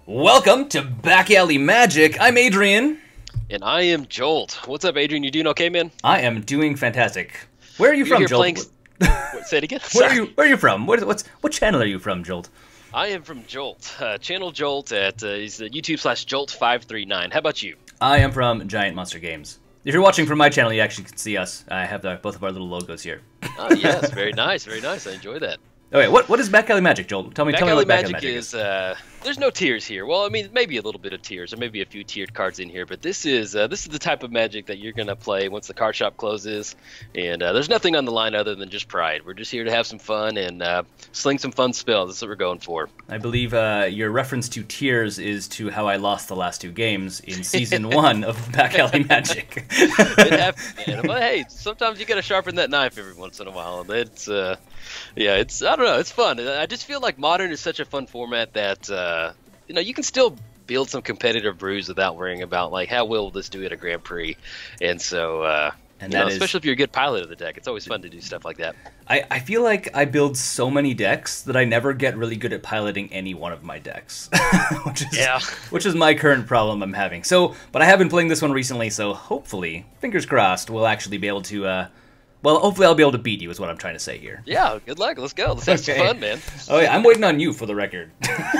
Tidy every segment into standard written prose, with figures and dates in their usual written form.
Welcome to Back Alley Magic. I'm Adrian. And I am Jolt. What's up, Adrian? You doing okay, man? I am doing fantastic. Where are you from, Jolt? What, say it again. Where are you from? What channel are you from, Jolt? I am from Jolt. Channel Jolt at YouTube/Jolt539. How about you? I am from Giant Monster Games. If you're watching from my channel, you actually can see us. I have both of our little logos here. Oh, yes. Very nice. Very nice. I enjoy that. Okay, what is Back Alley Magic, Jolt? Tell me what Back Alley Magic is. There's no tiers here. Well, I mean, maybe a little bit of tiers, or maybe a few tiered cards in here. But this is the type of Magic that you're gonna play once the card shop closes, and there's nothing on the line other than just pride. We're just here to have some fun and sling some fun spells. That's what we're going for. I believe your reference to tiers is to how I lost the last 2 games in Season 1 of Back Alley Magic. It happens, man. But hey, sometimes you gotta sharpen that knife every once in a while. It's yeah, I don't know, it's fun. I just feel like Modern is such a fun format that you can still build some competitive brews without worrying about like how will this do at a Grand Prix, and so especially if you're a good pilot of the deck, it's always fun to do stuff like that. I feel like I build so many decks that I never get really good at piloting any one of my decks, which is my current problem I'm having. So, but I have been playing this one recently, so hopefully, fingers crossed, we'll actually be able to. Well, hopefully I'll be able to beat you is what I'm trying to say here. Yeah, good luck. Let's go. Let's have some fun, man. Oh, yeah, I'm waiting on you for the record.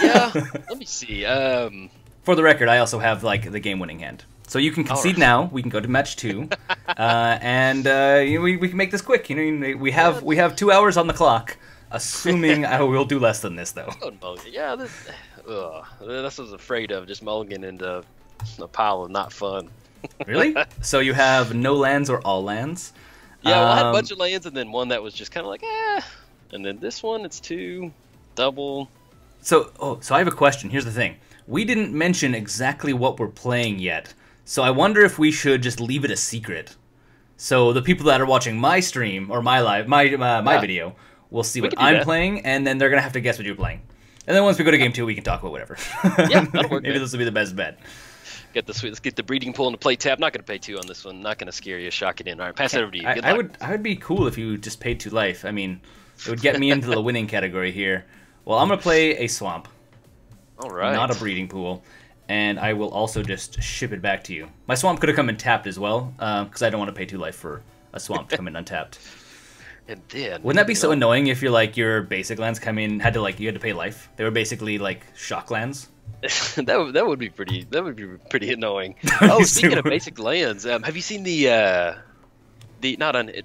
Yeah, let me see. For the record, I also have like the game-winning hand. So you can concede now. We can go to match 2, and we can make this quick. You know, we have 2 hours on the clock. Assuming I will do less than this, though. Yeah, that's what I was afraid of. Just mulligan into a pile of not fun. Really? So you have no lands or all lands? Yeah, well, I had a bunch of lands, and then one that was just kind of like, and then this one, it's 2, double. So I have a question. Here's the thing. We didn't mention exactly what we're playing yet, so I wonder if we should just leave it a secret. So the people that are watching my stream, or my video, will see what I'm playing, and then they're going to have to guess what you're playing. And then once we go to game 2, we can talk about whatever. Yeah, that'll work. Maybe this will be the best bet. Let's get the breeding pool and the play tab. Not going to pay 2 on this one. Not going to scare you. Shock it in. All right, pass it over to you. Good luck. I would be cool if you just paid 2 life. I mean, it would get me into the winning category here. Well, I'm going to play a swamp. All right. Not a breeding pool. And I will also just ship it back to you. My swamp could have come in tapped as well, because I don't want to pay 2 life for a swamp to come in untapped. And then wouldn't that be so annoying if your basic lands come in you had to pay life? They were basically like shock lands. that would be pretty annoying. Oh, speaking of basic lands, have you seen the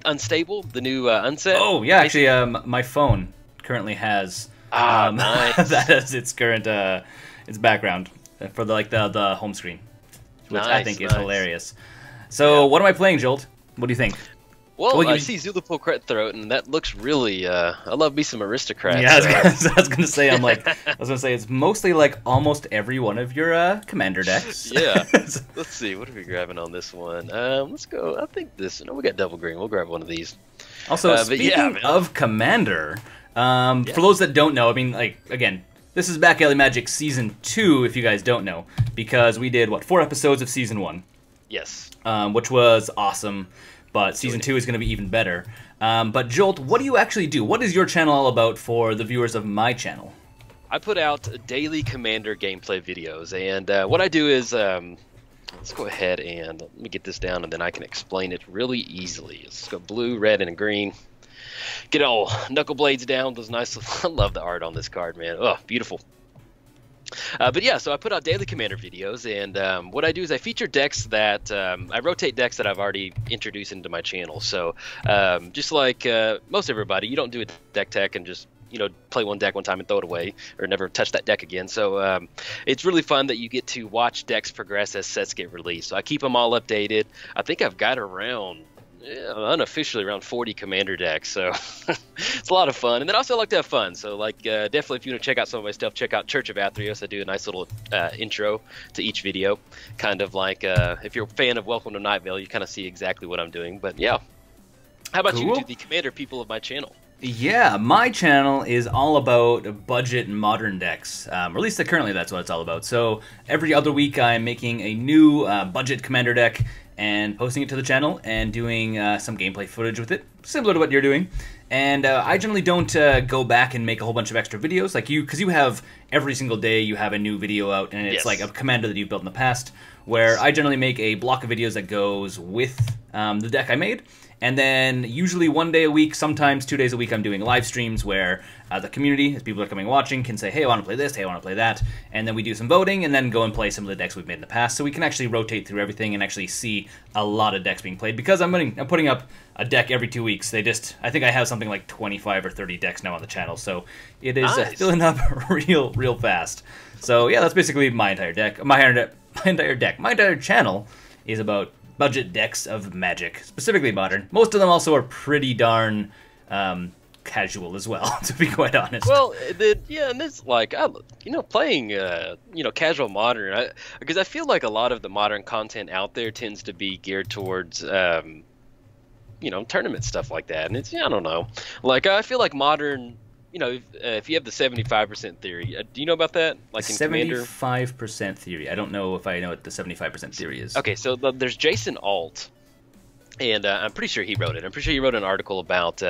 unstable, the new unset? Oh yeah, actually, my phone currently has nice. that as its current its background for the home screen, which I think is hilarious. So what am I playing, Jolt? What do you think? Well, I see Zulapul Cutthroat, and that looks really. I love me some aristocrats. Yeah, I was gonna say it's mostly like almost every one of your commander decks. Yeah. Let's see, what are we grabbing on this one? Let's go. I think this. No, we got double green. We'll grab one of these. Also, speaking of commander, for those that don't know, I mean, again, this is Back Alley Magic Season 2. If you guys don't know, because we did 4 episodes of Season 1. Yes. Which was awesome. But Season 2 is going to be even better. But Jolt, what do you actually do? What is your channel all about for the viewers of my channel? I put out daily Commander gameplay videos, and what I do is, let's go ahead and let me get this down, and then I can explain it really easily. Let's go blue, red, and green. Get all knuckle blades down. Those nice. I love the art on this card, man. Oh, beautiful. But yeah, so I put out daily Commander videos, and what I do is I feature decks that I rotate decks that I've already introduced into my channel. So just like most everybody, you don't do a deck tech and just play one deck one time and throw it away or never touch that deck again. So it's really fun that you get to watch decks progress as sets get released. So I keep them all updated. I think I've got around unofficially around 40 commander decks, so it's a lot of fun. And then also I like to have fun, so definitely if you want to check out some of my stuff, check out Church of Athreos. I do a nice little intro to each video, kind of like if you're a fan of Welcome to Night Vale, you kind of see exactly what I'm doing. But yeah, how about you, to the commander people of my channel? Yeah, my channel is all about budget and modern decks. Or at least currently that's what it's all about. So every other week I'm making a new budget commander deck, and posting it to the channel and doing some gameplay footage with it, similar to what you're doing. And I generally don't go back and make a whole bunch of extra videos like you, because you have every single day you have a new video out, and it's like a commander that you've built in the past, where I generally make a block of videos that goes with the deck I made. And then usually 1 day a week, sometimes 2 days a week, I'm doing live streams where the community, as people are coming watching, can say, hey, I want to play this, hey, I want to play that. And then we do some voting and then go and play some of the decks we've made in the past. So we can actually rotate through everything and actually see a lot of decks being played. Because I'm putting up a deck every 2 weeks. I think I have something like 25 or 30 decks now on the channel. So it is filling up real fast. So yeah, that's basically my entire deck. My entire channel is about budget decks of Magic, specifically Modern. Most of them also are pretty darn casual as well, to be quite honest. Well, yeah, and it's like, playing, casual Modern, because I feel like a lot of the Modern content out there tends to be geared towards, tournament stuff like that. And it's, I don't know. Like, I feel like Modern, if you have the 75% theory, do you know about that? Like in 75% theory. I don't know if I know what the 75% theory is. Okay, so there's Jason Alt, and I'm pretty sure he wrote it. I'm pretty sure he wrote an article about.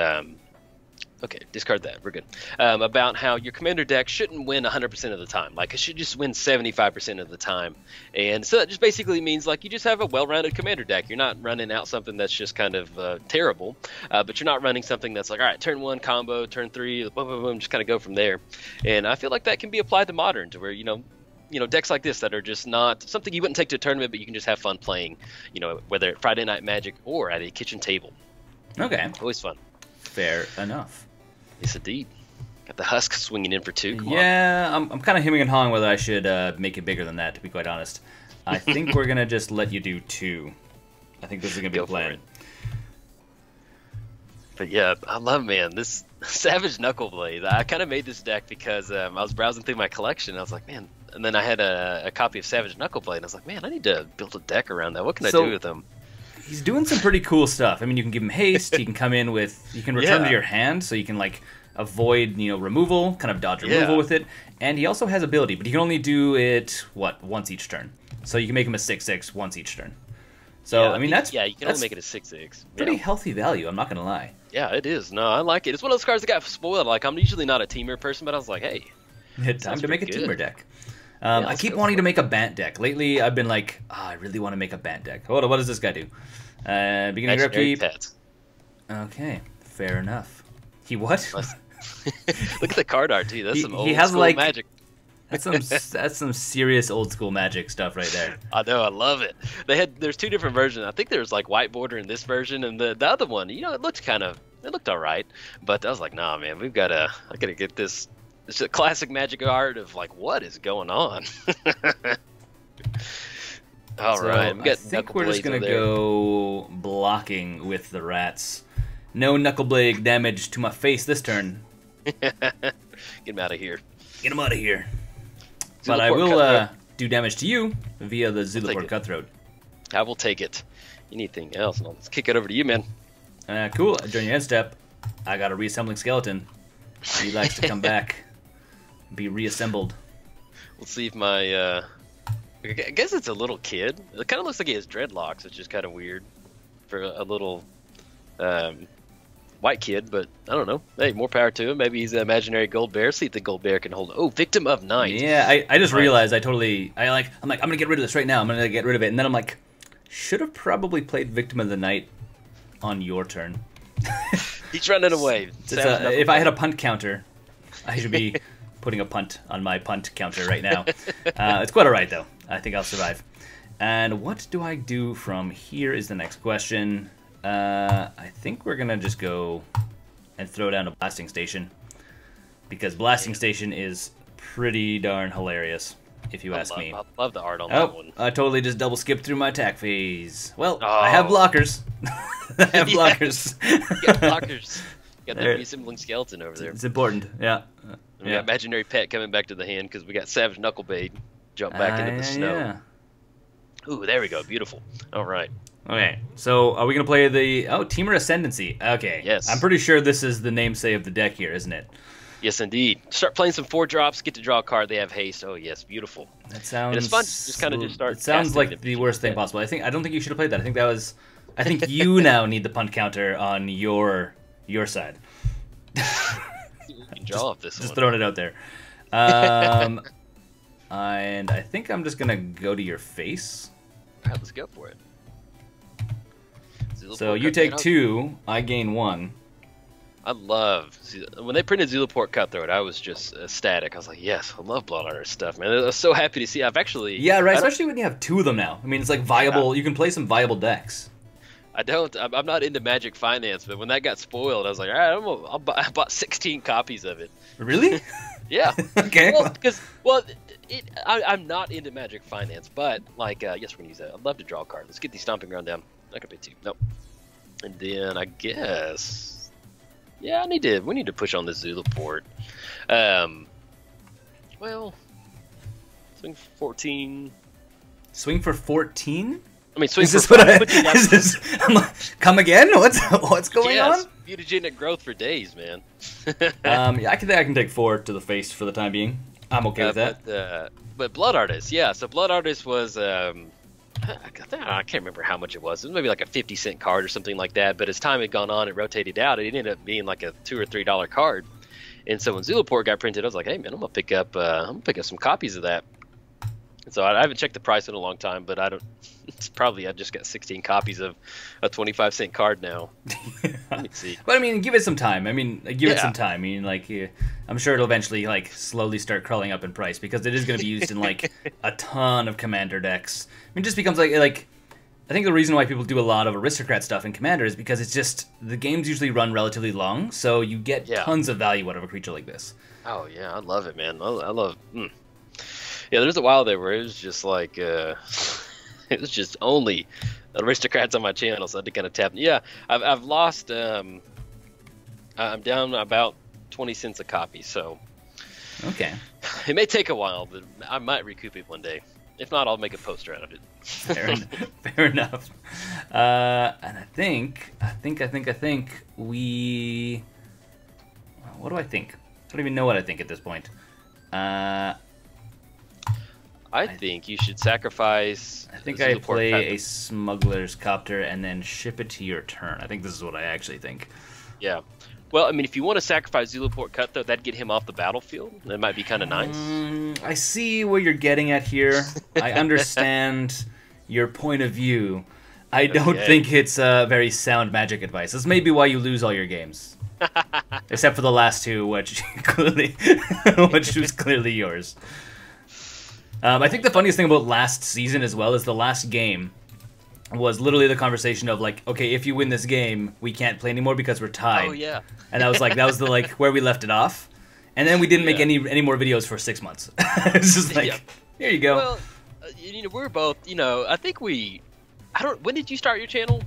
Okay, discard that. We're good. About how your commander deck shouldn't win 100% of the time. Like, it should just win 75% of the time. And so that just basically means, like, you just have a well-rounded commander deck. You're not running out something that's just kind of terrible, but you're not running something that's like, all right, turn 1 combo, turn 3, boom, boom, boom, just kind of go from there. And I feel like that can be applied to Modern, to where, decks like this that are just not something you wouldn't take to a tournament, but you can just have fun playing, whether at Friday Night Magic or at a kitchen table. Okay. Always fun. Fair enough. Yes, indeed. Got the Husk swinging in for 2. Come on. I'm kind of hemming and hawing whether I should make it bigger than that, to be quite honest. I think we're going to just let you do 2. I think this is going to be the plan. But yeah, I love, man, this Savage Knuckleblade. I kind of made this deck because I was browsing through my collection. I was like, man, and then I had a copy of Savage Knuckleblade. And I was like, man, I need to build a deck around that. What can I do with them? He's doing some pretty cool stuff. I mean, you can give him haste. He can come in with, you can return to your hand, so you can like avoid, removal, kind of dodge removal with it. And he also has ability, but he can only do it once each turn. So you can make him a 6/6 once each turn. So I mean, you can only make it a 6/6. Pretty healthy value. I'm not gonna lie. Yeah, it is. No, I like it. It's one of those cards that got spoiled. Like, I'm usually not a Teamer person, but I was like, hey, time to make a Teamer deck. I keep wanting to make a Bant deck. Lately, I've been like, I really want to make a Bant deck. Hold on, what does this guy do? Beginning of upkeep. Okay, fair enough. He what? Look at the card art, too. That's some old school Magic. That's some serious old school Magic stuff right there. I know, I love it. There's 2 different versions. I think there's like white border in this version, and the other one, it looked all right. But I was like, nah, man, I gotta get this. It's a classic Magic art of like, what is going on? All right, I think we're just gonna go blocking with the rats. No Knuckleblade damage to my face this turn. Get him out of here. Get him out of here. But I will do damage to you via the Zulaport Cutthroat. I will take it. Anything else? No, let's kick it over to you, man. Cool. During your end step, I got a reassembling skeleton. He likes to come back, be reassembled. We'll see if my... I guess it's a little kid. It kind of looks like he has dreadlocks, which is kind of weird for a little white kid, but I don't know. Hey, more power to him. Maybe he's an imaginary gold bear. See if the gold bear can hold. Oh, victim of night. Yeah, I just realized I'm like, I'm gonna get rid of this right now. I'm gonna get rid of it, and then I'm like, should have probably played victim of the night on your turn. He's running away. If I had a punt counter, I should be putting a punt on my punt counter right now. It's quite alright though. I think I'll survive. And what do I do from here is the next question. I think we're gonna just go and throw down a Blasting Station, because Blasting Station is pretty darn hilarious, if you ask me. I love the art on that one. I totally just double skipped through my attack phase. Well, I have blockers. I have blockers. You got blockers. You got that reassembling skeleton over there. It's important, yeah. We got imaginary pet coming back to the hand because we got Savage Knuckleblade jump back into the snow. Yeah. Ooh, there we go. Beautiful. All right. Okay, so are we going to play the... Oh, Temur Ascendancy. Okay. Yes. I'm pretty sure this is the namesake of the deck here, isn't it? Yes, indeed. Start playing some 4-drops, get to draw a card. They have haste. Oh, yes, beautiful. That sounds. And it's fun. Just kind of just start. It sounds like the worst thing possible. I don't think you should have played that. I think that was. I think you now need the punt counter on your side. Just throwing it out there. And I think I'm just gonna go to your face. All right, let's go for it. So you take 2, I gain 1. I love when they printed Zulaport Cutthroat. I was just ecstatic. I was like, yes, I love Blood Artist stuff, man. I was so happy to see. I've actually right, especially when you have 2 of them now. I mean, it's like viable. You can play some viable decks. I'm not into Magic Finance, but when that got spoiled, I was like, all right, I bought 16 copies of it. Really? Yeah. Okay. I'm not into Magic Finance, but like, yes, we're gonna use that. I'd love to draw a card. Let's get the Stomping Ground down. Not gonna pay 2. Nope. And then I guess, yeah, we need to push on the Zulaport. Well, swing for 14. Swing for 14? I mean, swing is for this come again? What's going on? Mutagenic growth for days, man. Yeah, I can take 4 to the face for the time being. I'm okay with that. But Blood Artist, yeah. So Blood Artist was, I can't remember how much it was. It was maybe like a 50-cent card or something like that. But as time had gone on, it rotated out. It ended up being like a $2 or $3 card. And so when Zulaport got printed, I was like, hey man, I'm gonna pick up some copies of that. And so I haven't checked the price in a long time, but I don't. It's probably I just got 16 copies of a 25-cent card now. Let me see. But I mean, give it some time. I mean, give it some time. I mean, like, I'm sure it'll eventually like slowly start crawling up in price because it is going to be used in like a ton of Commander decks. I mean, it just becomes like I think the reason why people do a lot of Aristocrat stuff in Commander is because it's just the games usually run relatively long, so you get tons of value out of a creature like this. Oh yeah, I love it, man. I love. Yeah, there's a while there where it was just like it was just only Aristocrats on my channel, so I had to kind of tap. Yeah, I've lost. I'm down about 20 cents a copy, so okay. It may take a while, but I might recoup it one day. If not, I'll make a poster out of it. Fair enough. And I think we. What do I think? I don't even know what I think at this point. I think you should sacrifice. I think I play a Smuggler's Copter and then ship it to your turn. I think this is what I actually think. Yeah. Well, I mean, if you want to sacrifice Zulaport Cutthroat, that'd get him off the battlefield. That might be kind of nice. I see where you're getting at here. I understand your point of view. I don't think it's very sound Magic advice. This may be why you lose all your games. Except for the last 2, which was clearly yours. I think the funniest thing about last season as well is the last game was literally the conversation of like, okay, if you win this game, we can't play anymore because we're tied. Oh yeah. And that was the where we left it off. And then we didn't make any more videos for 6 months. It's just like, here you go. Well, we're both, I think when did you start your channel?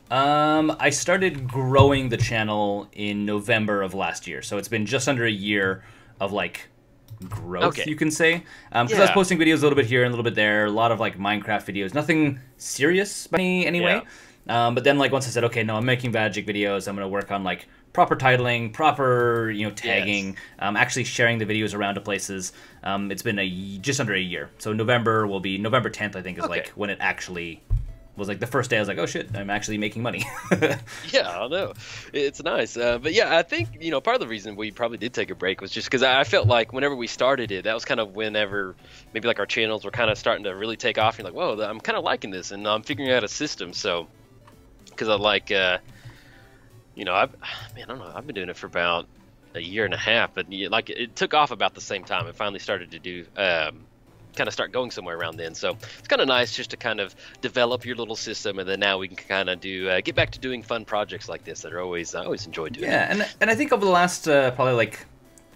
I started growing the channel in November of last year. So it's been just under a year of like growth, you can say, because I was posting videos a little bit here and a little bit there, a lot of like Minecraft videos, nothing serious by me anyway. But then like once I said, okay, no, I'm making Magic videos, I'm gonna work on like proper titling, proper tagging, actually sharing the videos around to places. It's been just under a year, so November 10th, I think, is like when it actually was like the first day I was like, oh shit, I'm actually making money. Yeah, I know. It's nice. But yeah, I think, part of the reason we probably did take a break was just because I felt like whenever we started it, that was kind of whenever maybe like our channels were kind of starting to really take off. You're like, whoa, I'm kind of liking this, and I'm figuring out a system. So, because I like, I don't know, I've been doing it for about a year and a half, but like it took off about the same time. It finally started to do kind of start going somewhere around then, so it's kind of nice just to kind of develop your little system, and then now we can kind of do get back to doing fun projects like this that are always I always enjoy doing. Yeah, and I think over the last probably like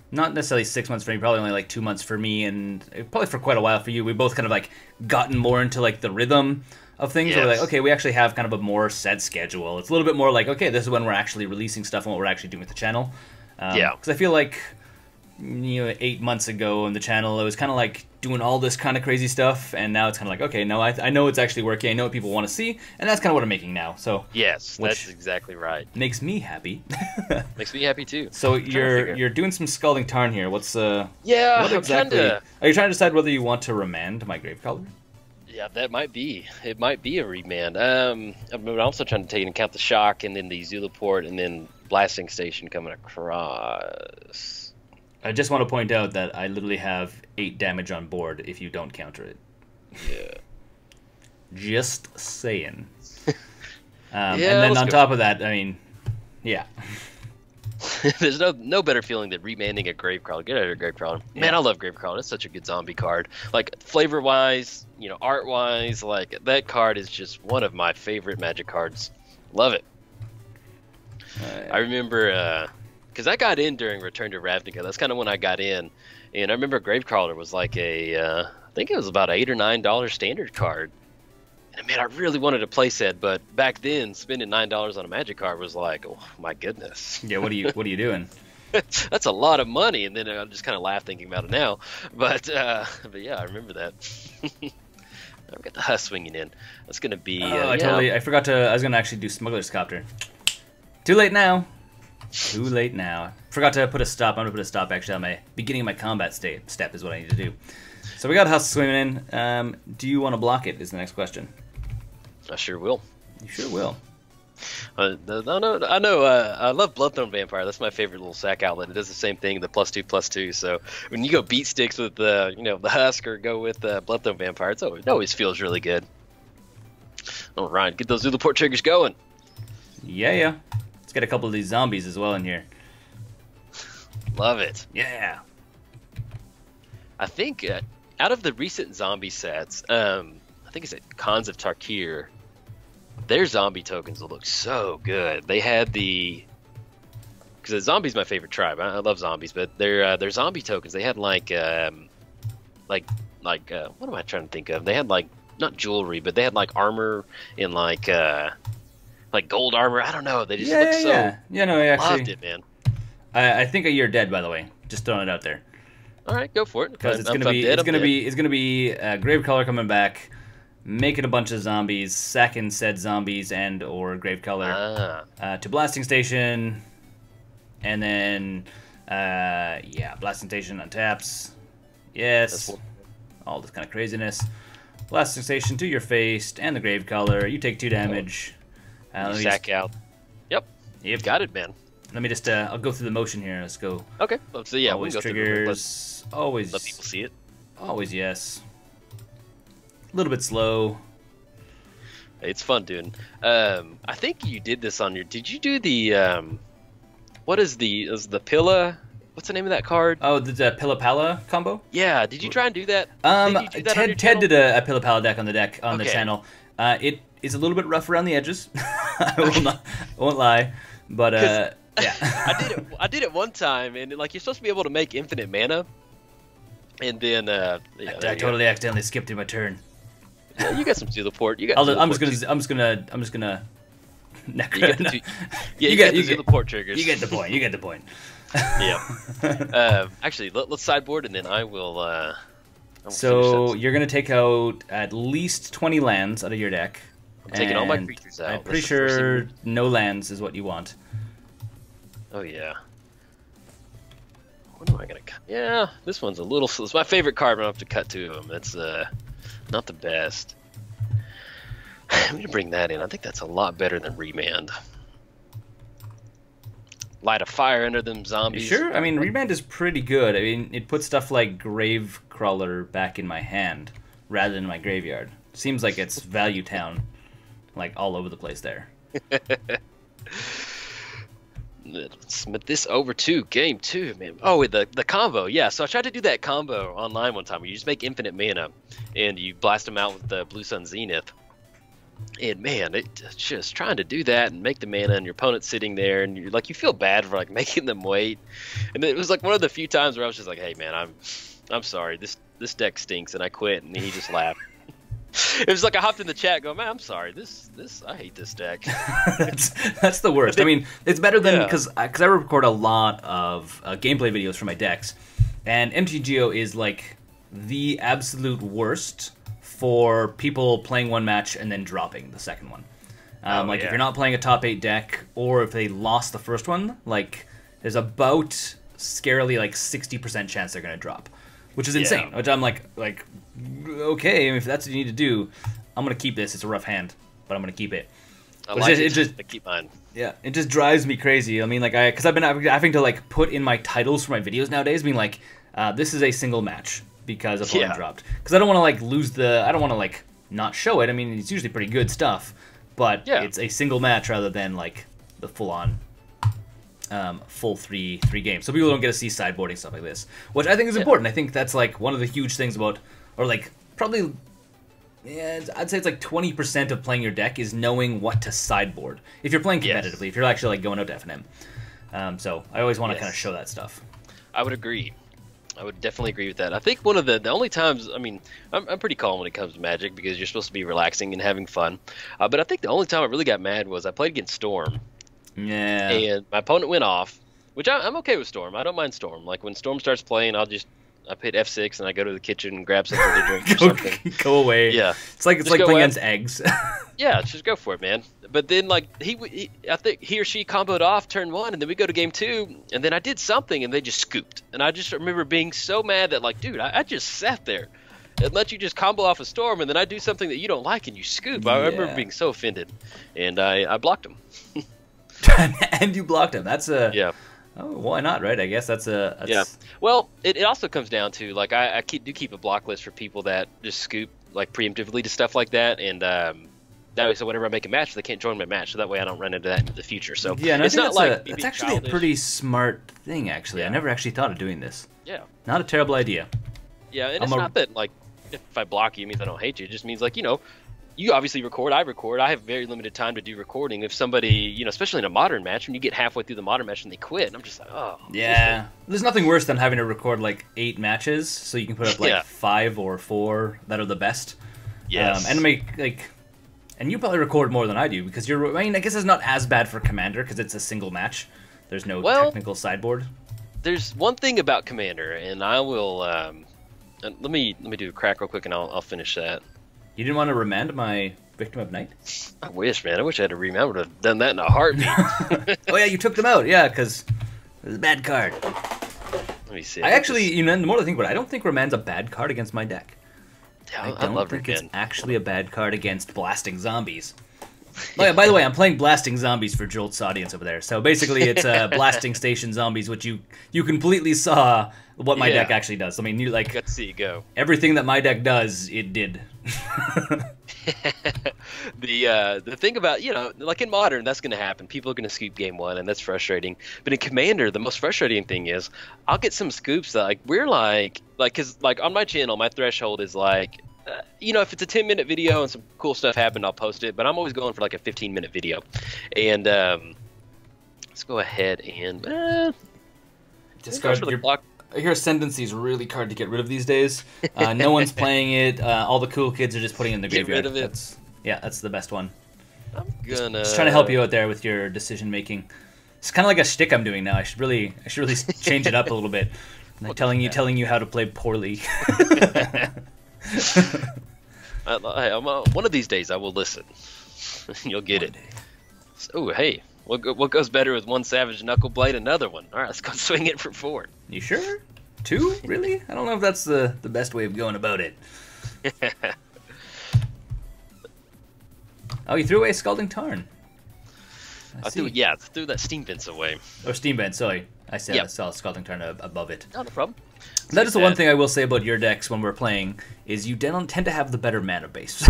not necessarily 6 months for me, probably only like 2 months for me, and probably for quite a while for you, we both kind of like gotten more into like the rhythm of things. Where we're like, okay, we actually have kind of a more set schedule. It's a little bit more like, okay, this is when we're actually releasing stuff and what we're actually doing with the channel. Because I feel like 8 months ago on the channel, I was kind of like doing all this kind of crazy stuff, and now it's kind of like, okay, no, I know it's actually working. I know what people want to see, and that's kind of what I'm making now. So yes, that's exactly right. Makes me happy. Makes me happy too. So you're doing some Scalding Tarn here. What's yeah? What exactly? Are you trying to decide whether you want to remand my Gravecaller? Yeah, that might be. It might be a remand. I'm also trying to take into account the shock, and then the Zulaport, and then Blasting Station coming across. I just want to point out that I literally have 8 damage on board if you don't counter it. Yeah. Just saying. Yeah, and then on top of that, I mean, yeah. There's no better feeling than remanding a Gravecrawler. Get out of here, Gravecrawler. Yeah. Man, I love Gravecrawler. It's such a good zombie card. Like, flavor-wise, art-wise, like, that card is just one of my favorite Magic cards. Love it. I remember, because I got in during Return to Ravnica. That's kind of when I got in. And I remember Gravecrawler was like I think it was about $8 or $9 standard card. And man, I really wanted a playset, but back then, spending $9 on a Magic card was like, oh my goodness. Yeah, what are you doing? That's a lot of money. And then I just kind of laugh thinking about it now. But yeah, I remember that. I've got the Husk swinging in. That's gonna be. I forgot to. I was gonna actually do Smuggler's Copter. Too late now. Too late now. Forgot to put a stop. I'm gonna put a stop actually on my beginning of my combat step is what I need to do. So we got Husk swimming in. Do you want to block it? Is the next question. I sure will. You sure will. I know. I love Bloodthorn Vampire. That's my favorite little sack outlet. It does the same thing, the +2/+2. So when you go beat sticks with the Husk or go with Bloodthorn Vampire, it always feels really good. All right, get those Zulaport triggers going. Yeah. Let's get a couple of these zombies as well in here. Love it. Yeah. I think out of the recent zombie sets, I think it's at Khans of Tarkir, their zombie tokens will look so good. They had because the zombies my favorite tribe. I love zombies, but their zombie tokens, they had like what am I trying to think of? They had like not jewelry, but they had like armor and like gold armor. I don't know. They just look so. Yeah, no, I actually loved it, man. I think you're dead, by the way. Just throwing it out there. All right, go for it. Because it's gonna be Gravecaller coming back, making a bunch of zombies, sacking said zombies and or Gravecaller to Blasting Station, and then Blasting Station untaps. Yes, all this kind of craziness. Blasting Station to your face and the Gravecaller. You take 2 damage. You sack out. Yep. Got it, man. Let me just I'll go through the motion here. Let's go. Okay. So yeah, always we'll go triggers. Always. Let people see it. Always yes. A little bit slow. It's fun, dude. I think you did this on your. Did you do the? What is the Pilla? What's the name of that card? Oh, the Pilla Pala combo. Yeah. Did you try and do that? Ted did a Pilla Pala deck on the channel. It is a little bit rough around the edges. I won't lie, but yeah. I did it one time, and like you're supposed to be able to make infinite mana, and then I totally accidentally skipped through my turn. Yeah, you got some Zulaport. I'm just gonna. You get the Zulaport triggers. You get the point. You get the point. Yeah. Actually, let's sideboard, and then I will. So you're gonna take out at least 20 lands out of your deck. I'm taking all my creatures out. I'm pretty sure no lands is what you want. Oh yeah. What am I gonna cut? Yeah, this one's a little. It's my favorite card, but I have to cut 2 of them. That's not the best. I'm gonna bring that in. I think that's a lot better than Remand. Light a fire under them zombies. You sure? I mean, Remand is pretty good. I mean, it puts stuff like Gravecrawler back in my hand rather than my graveyard. Seems like it's Value Town, like all over the place there. Let's submit this over to game 2, man. Oh, with the combo, yeah. So I tried to do that combo online one time where you just make infinite mana and you blast them out with the Blue Sun Zenith. And man, it's just trying to do that and make the mana, and your opponent's sitting there, and you're like, you feel bad for like making them wait. And it was like one of the few times where I was just like, hey man, I'm sorry, this deck stinks, and I quit, and he just laughed. It was like I hopped in the chat going, man, I'm sorry, I hate this deck. that's the worst. I mean, it's better than, because I record a lot of gameplay videos for my decks, and MTGO is like the absolute worst for people playing one match and then dropping the second one. If you're not playing a top 8 deck, or if they lost the first one, like, there's about scarily like 60% chance they're going to drop, which is insane. Which I'm like, okay, if that's what you need to do, I'm going to keep this. It's a rough hand, but I'm going to keep it. I keep mine. Yeah, it just drives me crazy. I mean, like, because I've been having to like put in my titles for my videos nowadays, being like, this is a single match because opponent dropped. Because I don't want to like lose the. I don't want to like not show it. I mean, it's usually pretty good stuff, but it's a single match rather than like the full-on. Full three games, so people don't get to see sideboarding stuff like this, which I think is important. I think that's like one of the huge things about, or like probably, I'd say it's like 20% of playing your deck is knowing what to sideboard if you're playing competitively. If you're actually like going out to FNM, so I always want to kind of show that stuff. I would agree. I would definitely agree with that. I think one of the only times, I mean, I'm pretty calm when it comes to Magic because you're supposed to be relaxing and having fun. But I think the only time I really got mad was I played against Storm. Yeah. And my opponent went off, which I'm okay with Storm. I don't mind Storm. Like when Storm starts playing, I hit F6 and I go to the kitchen and grab something to drink or something. Go away. Yeah. It's like playing against eggs. Yeah, just go for it, man. But then like I think he or she comboed off turn 1, and then we go to game 2, and then I did something and they just scooped. And I just remember being so mad that like, dude, I just sat there and let you just combo off a Storm, and then I do something that you don't like and you scoop. I remember being so offended, and I blocked him. And you blocked him. That's a Oh, why not, right? I guess that's Well, it also comes down to like I do keep a block list for people that just scoop like preemptively to stuff like that, and that way, so whenever I make a match, they can't join my match, so that way I don't run into that in the future. So yeah, it's not like it's actually a pretty smart thing. Actually, I never actually thought of doing this. Yeah, not a terrible idea. Yeah, and it's not that like if I block you, it means I don't hate you. It just means like you obviously record, I record. I have very limited time to do recording. If somebody, especially in a modern match, when you get halfway through the modern match and they quit, and I'm just like, oh. Yeah. There's nothing worse than having to record like 8 matches so you can put up like 5 or 4 that are the best. Yes. And make like, and you probably record more than I do because I guess it's not as bad for Commander because it's a single match. There's no technical sideboard. There's one thing about Commander, and I will, let me do a crack real quick and I'll finish that. You didn't want to remand my Victim of Night? I wish, man. I wish I had to remand. I would have done that in a heartbeat. Oh, yeah, you took them out. Yeah, because it was a bad card. Let me see. I actually, the more I think about it, I don't think Remand's a bad card against my deck. Yeah, I don't think it's actually a bad card against Blasting Zombies. Oh, yeah, by the way, I'm playing Blasting Zombies for Jolt's audience over there. So basically it's Blasting Station Zombies, which you completely saw what my deck actually does. I mean, you like... Let's see, go. Everything that my deck does, it did. The thing about, like in Modern, that's going to happen. People are going to scoop game 1, and that's frustrating. But in Commander, the most frustrating thing is I'll get some scoops that, like, we're like, because, like, on my channel, my threshold is, like, if it's a 10-minute video and some cool stuff happened, I'll post it. But I'm always going for, like, a 15-minute video. And let's go ahead and... discard your block. Your ascendancy is really hard to get rid of these days. No one's playing it. All the cool kids are just putting it in the graveyard. Get rid of it. That's the best one. I'm gonna just trying to help you out there with your decision making. It's kind of like a shtick I'm doing now. I should really change it up a little bit. I'm telling you how to play poorly. One of these days I will listen. You'll get it. Oh, hey. What goes better with one Savage Knuckleblade? Another one. All right, let's go swing it for 4. You sure? 2? Really? I don't know if that's the best way of going about it. Oh, you threw away Scalding Tarn. I threw that Steam Vents away. Or Steam Vents, sorry. I saw Scalding Tarn above it. Not a problem. That is the one thing I will say about your decks when we're playing, is you tend to have the better mana base.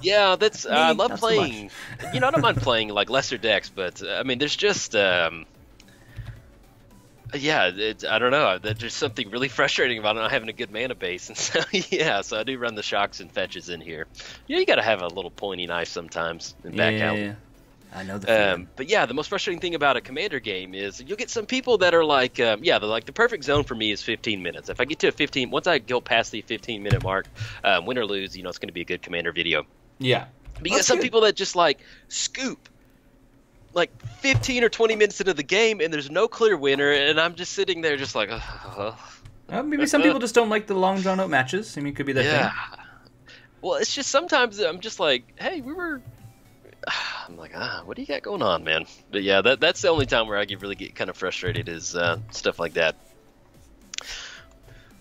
Yeah, that's I love playing. I don't mind playing like lesser decks, but I mean, there's just I don't know. There's just something really frustrating about not having a good mana base, and so I do run the shocks and fetches in here. You got to have a little pointy knife sometimes and back out. I know the feeling. But yeah, the most frustrating thing about a commander game is you'll get some people that are like, they're like the perfect zone for me is 15 minutes. If I get to a 15, once I go past the 15-minute mark, win or lose, it's going to be a good commander video. Yeah. Because some people that just like scoop like 15 or 20 minutes into the game and there's no clear winner, and I'm just sitting there just like, maybe some people just don't like the long drawn out matches. I mean, it could be that thing. Well, it's just sometimes I'm just like, hey, I'm like, what do you got going on, man? But yeah, that's the only time where I really get kind of frustrated is stuff like that.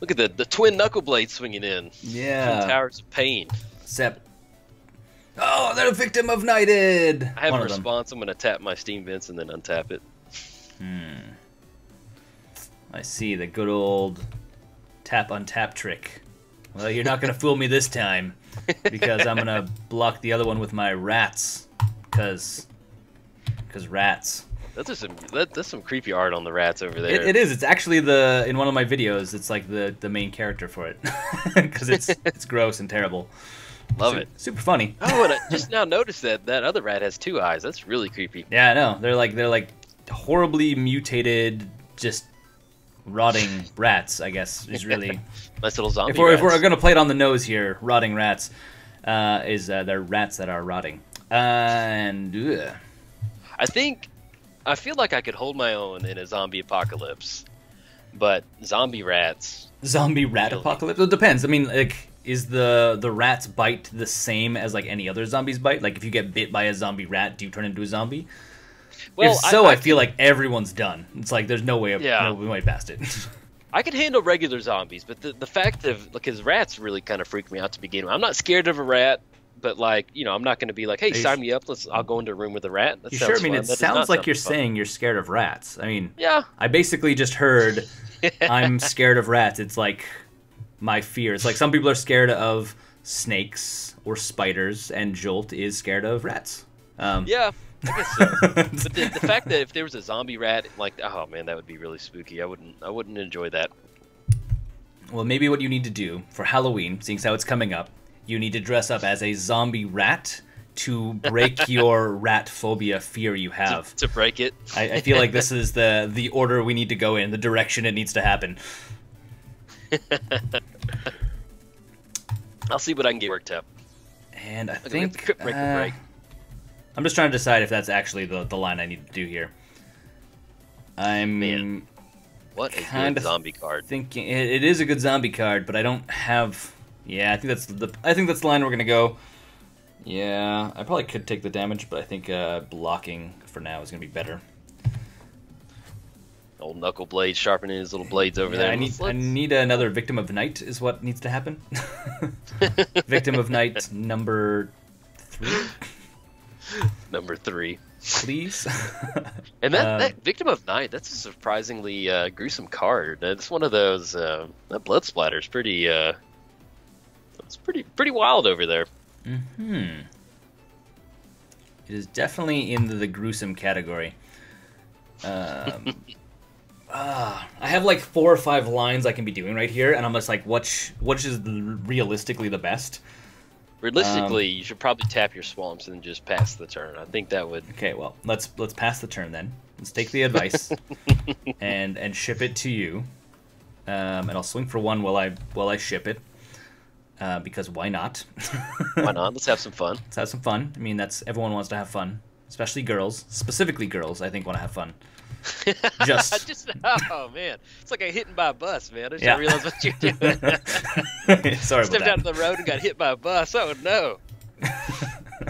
Look at the twin knuckle blade swinging in. Yeah. From Towers of Pain. Except, they're a victim of knighted. I have a response. I'm going to tap my Steam Vents and then untap it. I see the good old tap untap trick. Well, you're not going to fool me this time, because I'm going to block the other one with my rats. Because rats. That's some creepy art on the rats over there. It is. It's actually in one of my videos. It's like the main character for it, because it's gross and terrible. Love it. Super funny. Oh, and I just now noticed that other rat has 2 eyes. That's really creepy. Yeah, I know. They're like horribly mutated, just rotting rats. I guess is really nice little zombie. If we're gonna play it on the nose here, rotting rats they're rats that are rotting. And I feel like I could hold my own in a zombie apocalypse, but zombie rat apocalypse. It depends. I mean, like, is the rat's bite the same as like any other zombie's bite? Like, if you get bit by a zombie rat, do you turn into a zombie? Well, if so, I feel like everyone's done. It's like there's no way past it. I could handle regular zombies, but the fact of, because rats really kind of freak me out to begin with. I'm not scared of a rat. But like, I'm not going to be like, hey, sign me up. I'll go into a room with a rat. That sure? I mean, it sounds like you're saying you're scared of rats. I mean, yeah. I basically just heard I'm scared of rats. It's like my fear. It's like some people are scared of snakes or spiders, and Jolt is scared of rats. Yeah, I guess so. But the fact that if there was a zombie rat, like, oh man, that would be really spooky. I wouldn't enjoy that. Well, maybe what you need to do for Halloween, seeing as how it's coming up, you need to dress up as a zombie rat to break your rat phobia fear you have. To break it. I feel like this is the order we need to go in, the direction it needs to happen. I'll see what I can get worked up. And I think break. I'm just trying to decide if that's actually the line I need to do here. Man, what a good zombie card. Thinking it is a good zombie card, but I don't have. Yeah, I think that's the line we're gonna go. Yeah, I probably could take the damage, but I think blocking for now is gonna be better. Old knuckle blade sharpening his little blades over there. I need another victim of the night is what needs to happen. Victim of night number 3. Number 3, please. And that victim of night, that's a surprisingly gruesome card. It's one of those that blood splatter's pretty. It's pretty wild over there. It is definitely in the gruesome category. I have like 4 or 5 lines I can be doing right here, and I'm just like, which is realistically the best? Realistically, you should probably tap your swamps and just pass the turn. I think that would. Okay, well, let's pass the turn then. Let's take the advice and ship it to you. And I'll swing for 1 while I ship it. Because why not? Why not? Let's have some fun. Let's have some fun. I mean, everyone wants to have fun, especially girls. Specifically, girls, I think, want to have fun. Oh man, it's like I hitting by a bus, man. I just realized what you're doing. Sorry, stepped out of the road and got hit by a bus. Oh no.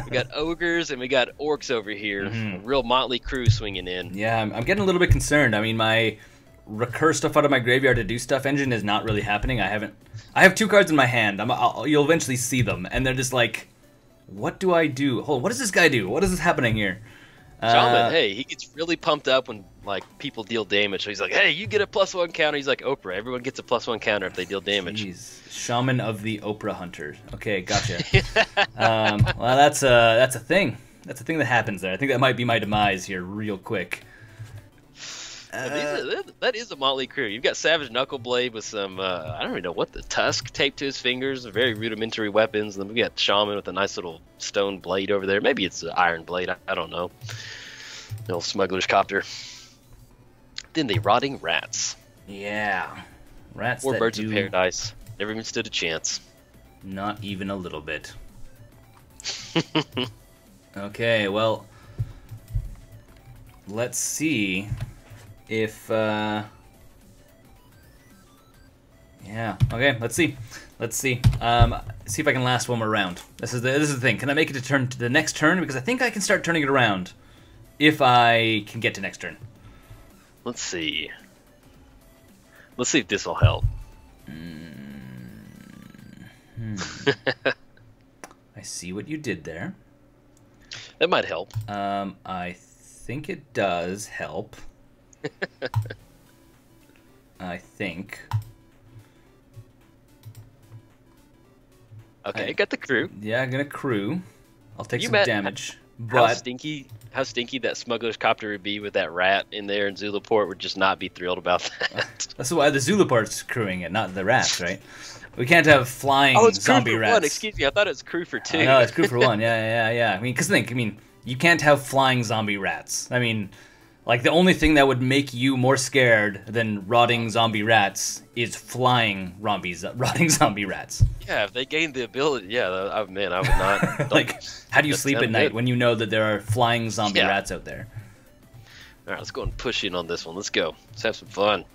We got ogres and we got orcs over here. A real motley crew swinging in. Yeah, I'm getting a little bit concerned. I mean, my recur stuff out of my graveyard to do stuff engine is not really happening. I have 2 cards in my hand. You'll eventually see them, and they're just like, what do I do? Hold on, what does this guy do? What is happening here? Shaman, hey, he gets really pumped up when like people deal damage. So he's like, hey, you get a +1 counter. He's like Oprah. Everyone gets a +1 counter if they deal damage. Jeez. Shaman of the Oprah Hunter. Okay, gotcha. Well, that's a thing. That's a thing that happens there. I think that might be my demise here real quick. That is a motley crew. You've got Savage Knuckleblade with some, I don't even know what, the tusk taped to his fingers, very rudimentary weapons. And then we got Shaman with a nice little stone blade over there. Maybe it's an iron blade, I don't know. The old smuggler's copter. Then the Rotting Rats. Yeah. Rats Or that Birds do of Paradise. Never even stood a chance. not even a little bit. Okay, well, let's see if, yeah, okay, let's see. See if I can last one more round. This is the thing. Can I make it to the next turn? Because I think I can start turning it around if I can get to next turn. Let's see. Let's see if this will help. I see what you did there. That might help. I think it does help. I think. Okay, got the crew. Yeah, I'm gonna crew. I'll take some met damage. How But stinky that smuggler's copter would be with that rat in there, and Zulaport would just not be thrilled about that. that's why the Zulaport's crewing it, not the rats, right? We can't have flying it's zombie crew for rats. one. Excuse me, I thought it was crew for two. No, it's crew for one. Yeah. I mean, because think, you can't have flying zombie rats. I mean, like the only thing that would make you more scared than rotting zombie rats is flying rotting zombie rats. Yeah, if they gained the ability, yeah, I would not. Like, how do you sleep at night when you know that there are flying zombie rats out there? All right, let's go and push in on this one. Let's go. Let's have some fun.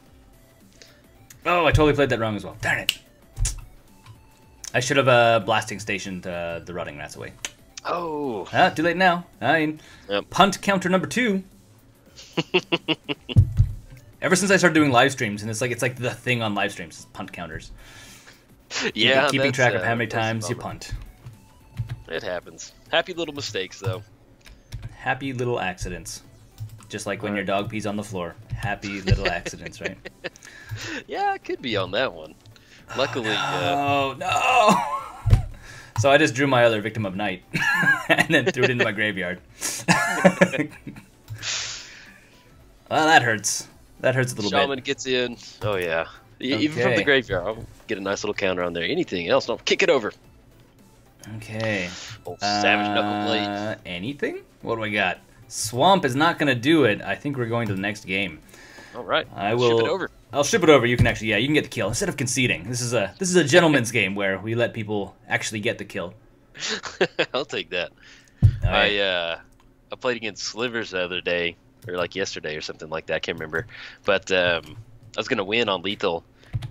Oh, I totally played that wrong as well. Darn it. I should have blasting stationed the rotting rats away. Oh. Too late now. I mean, punt counter number 2. Ever since I started doing live streams, and it's like the thing on live streams is punt counters. Yeah, keeping track of how many times you punt. It happens. Happy little mistakes, though. Happy little accidents. Just like when your dog pees on the floor. Happy little accidents, right? Yeah, it could be on that one. Luckily, oh no! So I just drew my other victim of night, and then threw it into my graveyard. Well, that hurts. That hurts a little bit. Shaman gets in. Oh yeah. Even from the graveyard, I'll get a nice little counter on there. Anything else? No, kick it over. Okay. Old Savage Knuckleblade. Anything? What do we got? Swamp is not going to do it. I think we're going to the next game. All right. I will ship it over. I'll ship it over. You can actually, you can get the kill instead of conceding. This is a gentleman's game where we let people actually get the kill. I'll take that. Right. I played against Slivers the other day, or like yesterday or something like that. I can't remember. But I was gonna win on lethal,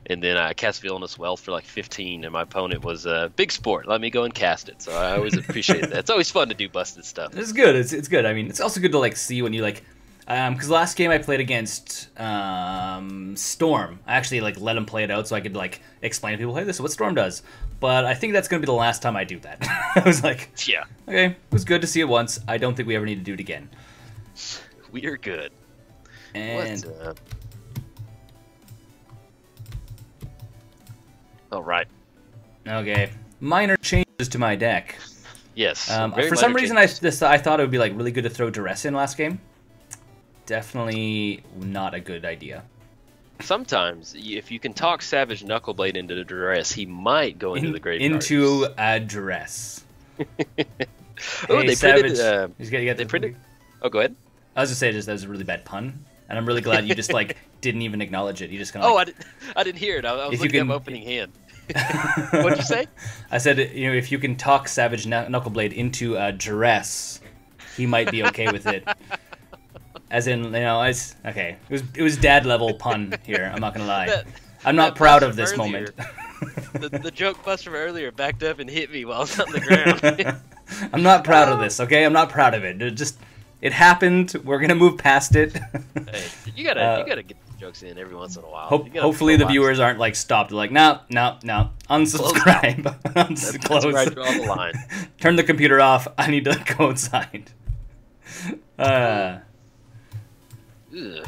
and then I cast Villainous Wealth for like 15, and my opponent was Big Sport. Let me go and cast it. So I always appreciate that. It's always fun to do busted stuff. It's good. It's good. I mean, it's also good to like see when you like. Because last game I played against Storm, I actually like let him play it out so I could like explain to people, hey, this is what Storm does. But I think that's gonna be the last time I do that. I was like, yeah, okay, it was good to see it once. I don't think we ever need to do it again. We are good. And all right. Okay, minor changes to my deck. Yes. For some reason, I thought it would be like really good to throw Duress in last game. Definitely not a good idea. Sometimes, if you can talk Savage Knuckleblade into the Duress, he might go into the graveyard. Into a Duress. Oh, hey, they Savage. printed. They printed. Oh, go ahead. I was just saying that was a really bad pun, and I'm really glad you just like didn't even acknowledge it. You just kind of. Oh, I didn't hear it. I was looking up opening hand. What'd you say? I said, if you can talk Savage Knuckleblade into a Duress, he might be okay with it. As in, it's okay. It was dad level pun here. I'm not gonna lie. I'm not proud of this moment. the joke buster from earlier backed up and hit me while I was on the ground. I'm not proud of this. Okay, I'm not proud of it. It happened. We're gonna move past it. Hey, you gotta get the jokes in every once in a while. Hopefully the viewers aren't like stopped. Like no, unsubscribe. Close. Where I draw the line. Turn the computer off. I need to go inside. Ugh. This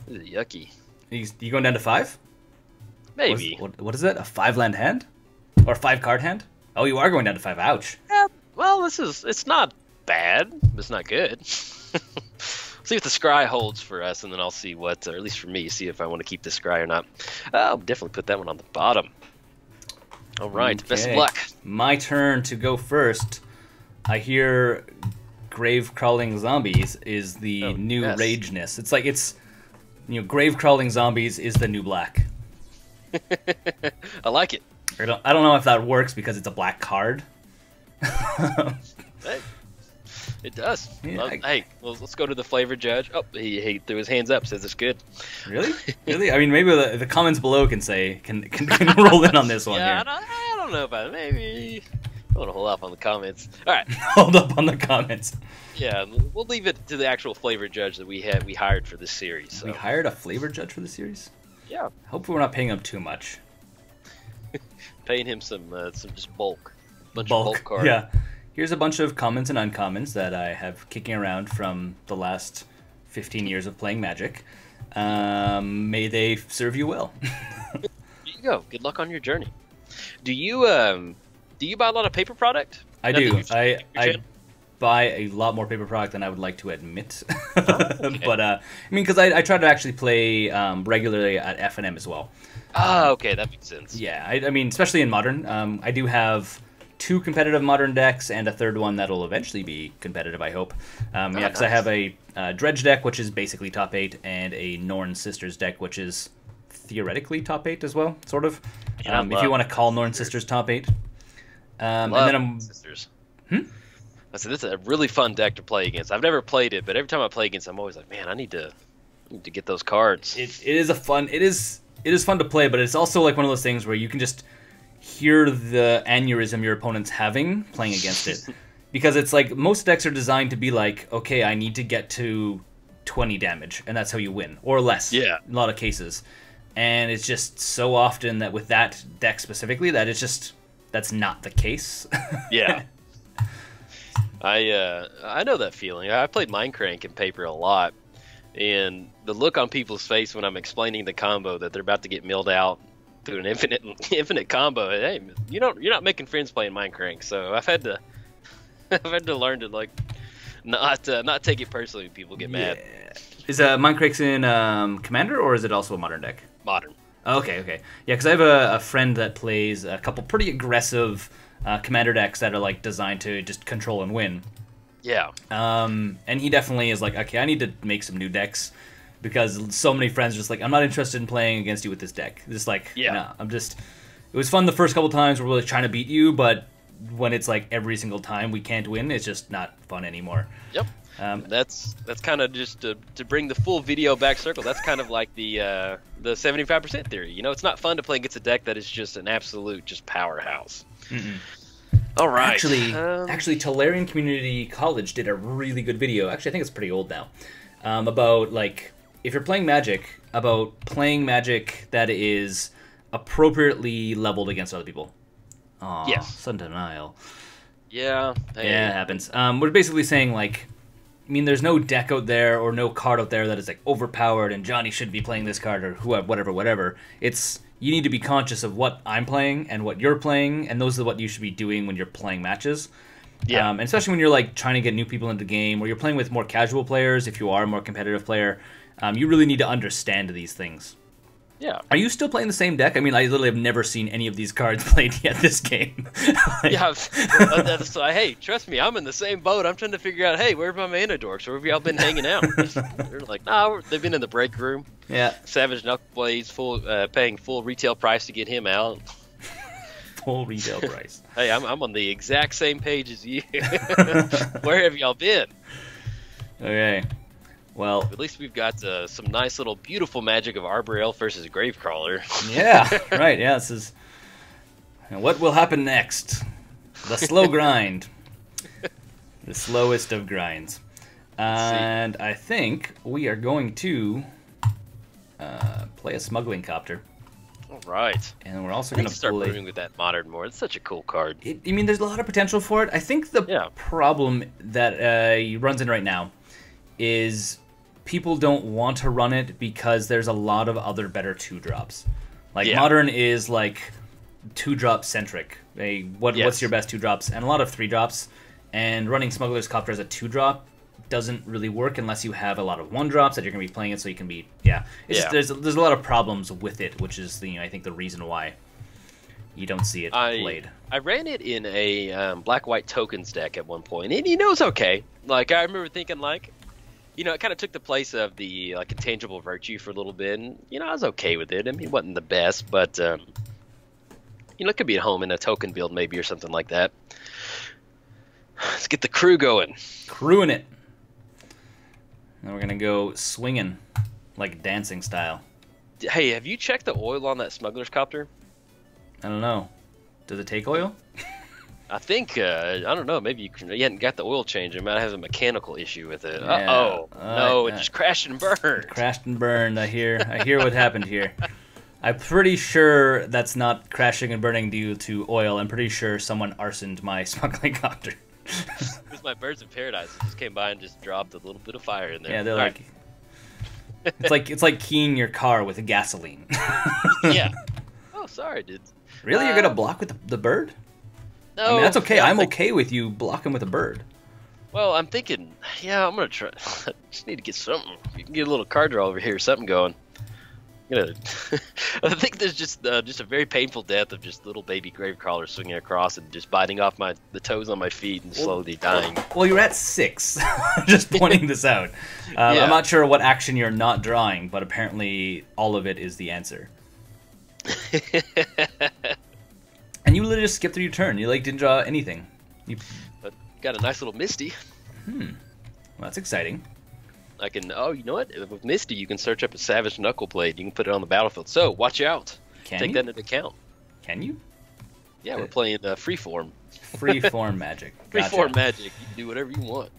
is yucky. You going down to 5? Maybe. What is that? A 5-land hand? Or 5-card hand? Oh, you are going down to 5. Ouch. Yeah, well, it's not bad, but it's not good. see what the scry holds for us, and then I'll see what, or at least for me, see if I want to keep the scry or not. I'll definitely put that one on the bottom. All right, best of luck. My turn to go first. I hear grave crawling zombies is the new rageness. It's like grave crawling zombies is the new black. I like it. I don't know if that works because it's a black card. Hey, it does. Yeah, hey, well, let's go to the flavor judge. Oh, he threw his hands up, says it's good. Really? Really? I mean, maybe the comments below can roll in on this one. Yeah, here. I don't know about it. Maybe I want to hold off on the comments. All right, hold up on the comments. Yeah, we'll leave it to the actual flavor judge that we hired for this series. So. We hired a flavor judge for the series? Yeah. Hopefully we're not paying him too much. Paying him some just bulk. Bunch of bulk cards. Yeah. Here's a bunch of commons and uncommons that I have kicking around from the last 15 years of playing Magic. May they serve you well. Here you go. Good luck on your journey. Do you buy a lot of paper product? I do. I buy a lot more paper product than I would like to admit. Okay. But I mean, because I try to actually play regularly at FNM as well. Oh, okay, that makes sense. Yeah, I mean, especially in Modern, I do have 2 competitive Modern decks and a 3rd one that'll eventually be competitive, I hope. Yeah, because nice. I have a Dredge deck, which is basically top 8, and a Norn Sisters deck, which is theoretically top 8 as well, sort of. Yeah, if you want to call Norn Sisters top 8. And then I'm Sisters. I said this is a really fun deck to play against. I've never played it, but every time I play against, I'm always like, man, I need to get those cards. It is fun to play, but it's also like one of those things where you can just hear the aneurysm your opponent's having playing against it. Because it's like, most decks are designed to be like, okay, I need to get to 20 damage, and that's how you win. Or less, in a lot of cases. And it's just so often that with that deck specifically, that it's just, that's not the case. Yeah. I know that feeling. I played Mindcrank in paper a lot. And the look on people's face when I'm explaining the combo that they're about to get milled out through an infinite combo. Hey, you're not making friends playing Mindcrank, so I've had to learn to like not take it personally when people get mad. Is Mindcrank's in Commander, or is it also a Modern deck? Modern. Okay. Yeah, because I have a friend that plays a couple pretty aggressive Commander decks that are like designed to just control and win. Yeah. And he definitely is like, okay, I need to make some new decks. Because so many friends are just like, I'm not interested in playing against you with this deck. Just like, no, it was fun the first couple times, we're really trying to beat you, but when it's like every single time we can't win, it's just not fun anymore. Yep. That's kind of just to bring the full video back circle. That's kind of like the 75% theory. You know, it's not fun to play against a deck that is just an absolute just powerhouse. All right. Actually, Tolarian Community College did a really good video. Actually, I think it's pretty old now. About like, if you're playing Magic, about playing Magic that is appropriately leveled against other people. Aw, yes. Sudden denial. Yeah. Hey. Yeah, it happens. We're basically saying, like, I mean, there's no deck out there or no card out there that is, like, overpowered and Johnny should be playing this card or whatever. It's, you need to be conscious of what I'm playing and what you're playing, and those are what you should be doing when you're playing matches. Yeah. And especially when you're, like, trying to get new people into the game, or you're playing with more casual players, if you are a more competitive player, you really need to understand these things. Yeah. Are you still playing the same deck? I mean, I literally have never seen any of these cards played yet this game. Yeah. So, hey, trust me, I'm in the same boat. I'm trying to figure out, hey, where have my mana dorks? Where have y'all been hanging out? They're like, nah, they've been in the break room. Yeah. Savage Knuckle Blades, paying full retail price to get him out. Full retail price. Hey, I'm on the exact same page as you. Where have y'all been? Okay. Well, at least we've got some nice little beautiful magic of Arbor Elf versus Gravecrawler. Yeah, right. Yeah, this is what will happen next. The slow grind, the slowest of grinds, and I think we are going to play a smuggling copter. All right, and we're also going to start moving with that modern more. It's such a cool card. I mean, there's a lot of potential for it. I think the problem that he runs in right now is people don't want to run it because there's a lot of other better 2-drops. Like, Modern is, like, 2-drop centric. What's your best 2-drops? And a lot of 3-drops. And running Smuggler's Copter as a 2-drop doesn't really work unless you have a lot of 1-drops that you're going to be playing it, so you can be... Yeah. There's a lot of problems with it, which is, I think, the reason why you don't see it played. I ran it in a black-white tokens deck at one point, and it was okay. Like, I remember thinking, like, it kind of took the place of the, like, intangible virtue for a little bit, and, I was okay with it. I mean, it wasn't the best, but, it could be at home in a token build maybe or something like that. Let's get the crew going. Crewing it. Now we're going to go swinging, like dancing style. Hey, have you checked the oil on that smuggler's copter? I don't know. Does it take oil? I think, I don't know, maybe you hadn't got the oil change. It might have a mechanical issue with it. Yeah. Uh-oh. No, it just crashed and burned. Crashed and burned. I hear what happened here. I'm pretty sure that's not crashing and burning due to oil. I'm pretty sure someone arsoned my smuggling copter. It was my birds of paradise. It just came by and just dropped a little bit of fire in there. Yeah, they're like... It's like keying your car with gasoline. Yeah. Oh, sorry, dude. Really? You're going to block with the bird? No. I mean, that's okay. I'm okay with you blocking with a bird. Well, I'm thinking, yeah, I'm going to try. I just need to get something. You can get a little card draw over here, something going. I think there's just a very painful death of just little baby gravecrawlers swinging across and just biting off the toes on my feet and slowly dying. Well, you're at 6. Just pointing this out. Yeah. I'm not sure what action you're not drawing, but apparently all of it is the answer. And you literally just skipped through your turn. You didn't draw anything. But got a nice little Misty. Well, that's exciting. I can. Oh, you know what? With Misty, you can search up a Savage Knuckleblade. You can put it on the battlefield. So watch out. Take that into account. Can you? Yeah, we're playing Freeform. Freeform Magic. Gotcha. Freeform Magic. You can do whatever you want.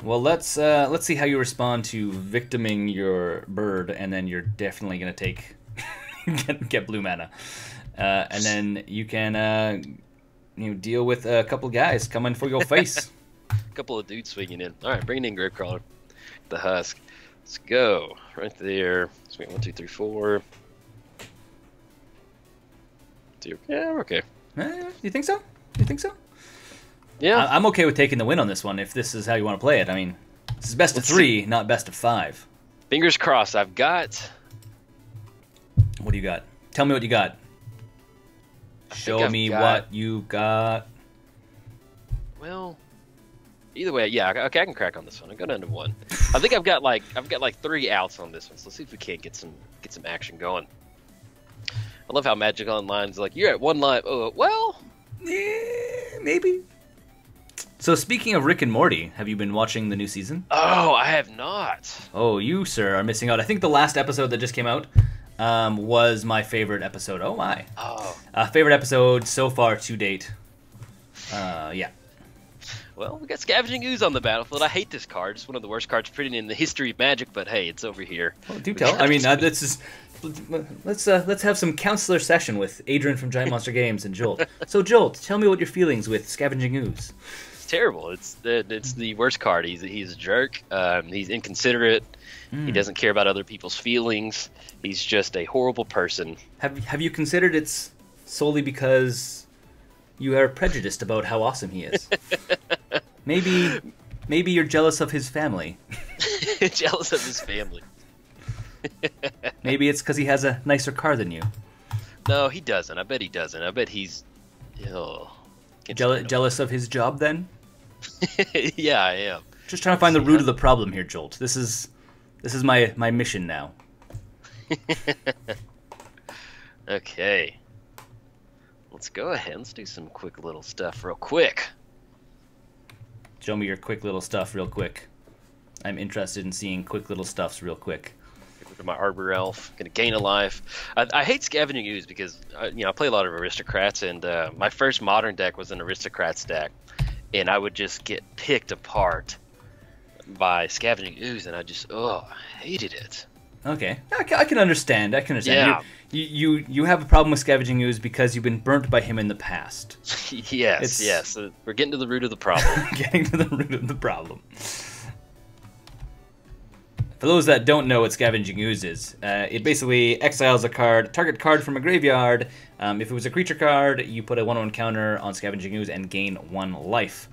Well, let's see how you respond to victiming your bird, and then you're definitely gonna take get blue mana, and then you can deal with a couple guys coming for your face. A couple of dudes swinging in. All right, bring it in, Gravecrawler. The husk. Let's go right there. Swing 1, 2, 3, 4. Yeah, we're okay. You think so? You think so? Yeah, I'm okay with taking the win on this one if this is how you want to play it. I mean, this is best of 3, not best of 5. Fingers crossed. I've got. What do you got? Tell me what you got. Show me what you got. Well, either way, yeah. Okay, I can crack on this one. I go down to 1. I think I've got like 3 outs on this one. So let's see if we can't get some action going. I love how Magic Online's like, you're at 1 life. Oh, well, yeah, maybe. So speaking of Rick and Morty, have you been watching the new season? Oh, I have not. Oh, you, sir, are missing out. I think the last episode that just came out was my favorite episode. Oh, my. Oh. Favorite episode so far to date. Yeah. Well, we got Scavenging Ooze on the battlefield. I hate this card. It's one of the worst cards printed in the history of Magic, but hey, it's over here. Well, do tell. I mean, this is... Let's have some counselor session with Adrian from Giant Monster Games and Jolt. So, Jolt, tell me what your feelings with Scavenging Ooze. It's terrible. It's the worst card. He's a jerk. He's inconsiderate. He doesn't care about other people's feelings. He's just a horrible person. Have you considered it's solely because you are prejudiced about how awesome he is? Maybe you're jealous of his family. Jealous of his family. Maybe it's because he has a nicer car than you. No, he doesn't. I bet he doesn't. I bet he's jealous of his job then? Yeah, I am. Just trying to find the root of the problem here, Jolt. This is my mission now. Okay. Let's go ahead. Let's do some quick little stuff real quick. Show me your quick little stuff real quick. I'm interested in seeing quick little stuffs real quick. Look at my Arbor Elf. Gonna gain a life. I hate Scavenging Ooze because I play a lot of Aristocrats, and my first Modern deck was an Aristocrats deck, and I would just get picked apart by Scavenging Ooze, and I just hated it. Okay, I can understand. Yeah. You have a problem with Scavenging Ooze because you've been burnt by him in the past. Yes. We're getting to the root of the problem. Getting to the root of the problem. For those that don't know what Scavenging Ooze is, it basically exiles a target card from a graveyard. If it was a creature card, you put a 1/1 counter on Scavenging Ooze and gain 1 life.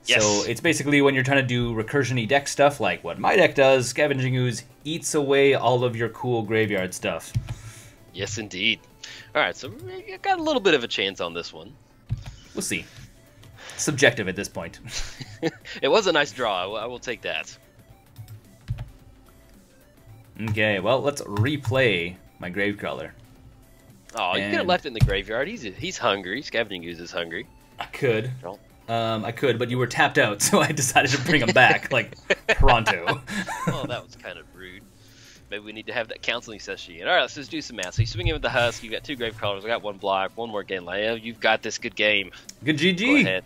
Yes. So it's basically when you're trying to do recursion-y deck stuff, like what my deck does, Scavenging Ooze eats away all of your cool graveyard stuff. Yes, indeed. All right, so we got a little bit of a chance on this one. We'll see. Subjective at this point. It was a nice draw. I will take that. Okay, well, let's replay my Gravecrawler. Oh, you could have left it in the graveyard. He's hungry. Scavenging Ooze is hungry. I could. Jolt. I could, but you were tapped out, so I decided to bring him back, like pronto. Oh, that was kind of rude. Maybe we need to have that counseling session. All right, let's just do some math. So you swing in with the Husk. You've got 2 Gravecrawlers. I got 1 block, 1 more game. Like, you've got this good game. Good GG. Go ahead.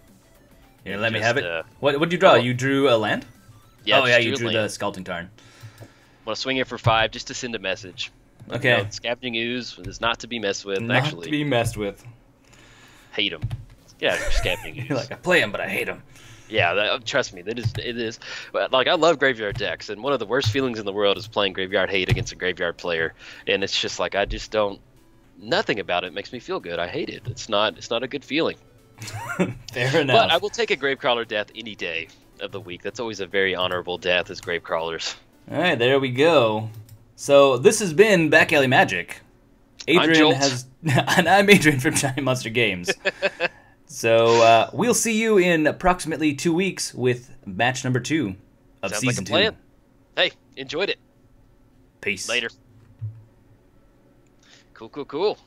Here, let me have it. What'd you draw? You drew a land? Yeah, oh, yeah, you drew the Scalding Tarn. I'm going to swing it for 5 just to send a message. Okay. You know, Scavenging Ooze is not to be messed with. Not Actually, to be messed with. Hate him. Yeah, Scavenging Ooze. You're like, I play him, but I hate him. Yeah, trust me, it is. But like, I love graveyard decks, and one of the worst feelings in the world is playing graveyard hate against a graveyard player. And it's just like, I just don't. Nothing about it makes me feel good. I hate it. It's not a good feeling. Fair enough. But I will take a Gravecrawler death any day of the week. That's always a very honorable death, is Gravecrawlers. All right, there we go. So this has been Back Alley Magic. Adrian has, and I'm Adrian from Giant Monster Games. So we'll see you in approximately 2 weeks with match number 2 of Sounds season like a 2. plan. Hey, enjoyed it. Peace. Later. Cool.